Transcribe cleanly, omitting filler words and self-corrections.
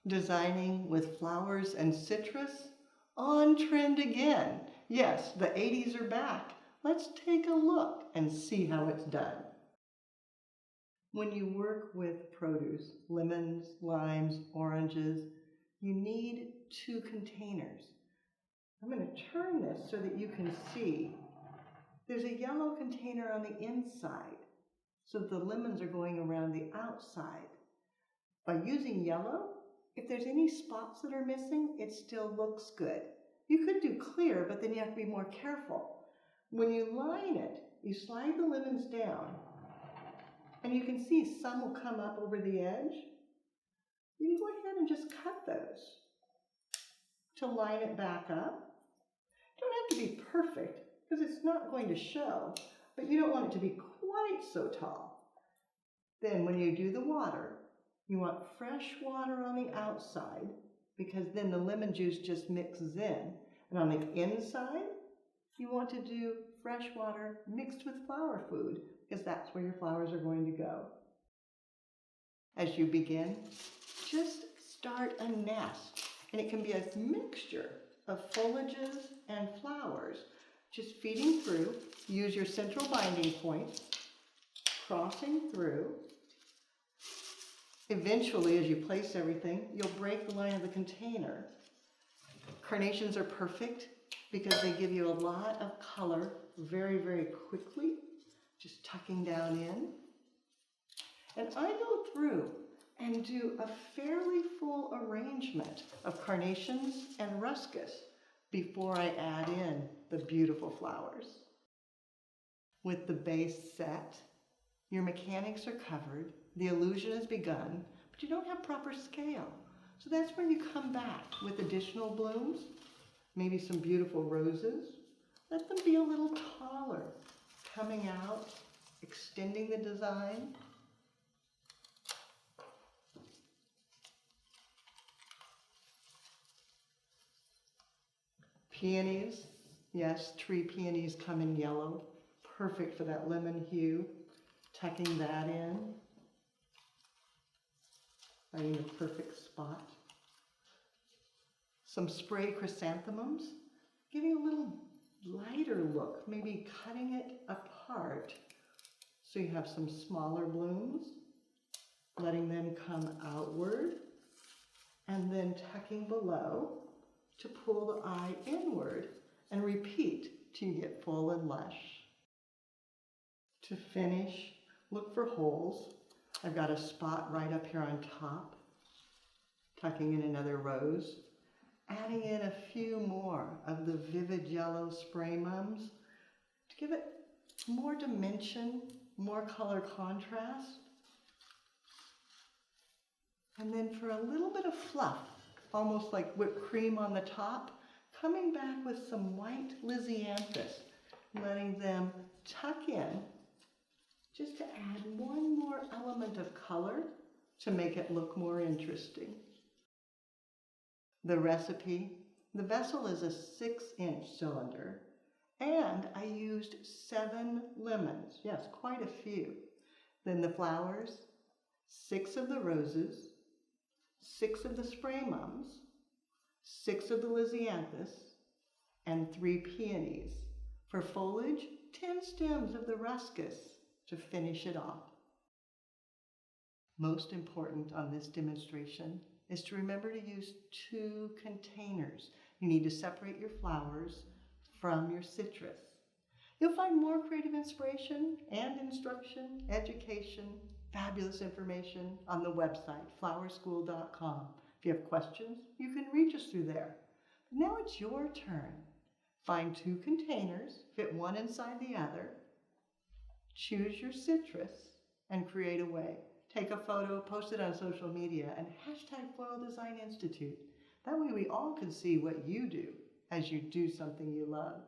Designing with flowers and citrus? On trend again. Yes, the 80s are back. Let's take a look and see how it's done. When you work with produce, lemons, limes, oranges, you need 2 containers. I'm going to turn this so that you can see. There's a yellow container on the inside, so the lemons are going around the outside. By using yellow, if there's any spots that are missing, it still looks good. You could do clear, but then you have to be more careful. When you line it, you slide the lemons down, and you can see some will come up over the edge. You can go ahead and just cut those to line it back up. You don't have to be perfect, because it's not going to show, but you don't want it to be quite so tall. Then when you do the water, you want fresh water on the outside, because then the lemon juice just mixes in. And on the inside, you want to do fresh water mixed with flower food, because that's where your flowers are going to go. As you begin, just start a nest, and it can be a mixture of foliages and flowers, just feeding through. Use your central binding point, crossing through. Eventually, as you place everything, you'll break the line of the container. Carnations are perfect because they give you a lot of color very, very quickly, just tucking down in. And I go through and do a fairly full arrangement of carnations and ruscus before I add in the beautiful flowers. With the base set, your mechanics are covered, the illusion has begun, but you don't have proper scale. So that's where you come back with additional blooms, maybe some beautiful roses. Let them be a little taller, coming out, extending the design. Peonies, yes, tree peonies come in yellow, perfect for that lemon hue. Tucking that in, finding the perfect spot. Some spray chrysanthemums, giving a little lighter look, maybe cutting it apart so you have some smaller blooms, letting them come outward, and then tucking below to pull the eye inward and repeat till you get full and lush. To finish, look for holes. I've got a spot right up here on top, tucking in another rose, adding in a few more of the vivid yellow spray mums to give it more dimension, more color contrast. And then for a little bit of fluff, almost like whipped cream on the top, coming back with some white lisianthus, letting them tuck in just to add one more element of color to make it look more interesting. The recipe, the vessel is a 6-inch cylinder, and I used 7 lemons, yes, quite a few. Then the flowers, 6 of the roses, 6 of the spray mums, 6 of the lisianthus, and 3 peonies. For foliage, 10 stems of the ruscus to finish it off. Most important on this demonstration is to remember to use 2 containers. You need to separate your flowers from your citrus. You'll find more creative inspiration and instruction, education, fabulous information on the website, flowerschool.com. If you have questions, you can reach us through there. Now it's your turn. Find 2 containers, fit one inside the other, choose your citrus, and create a way. Take a photo, post it on social media, and hashtag Floral Design Institute. That way we all can see what you do as you do something you love.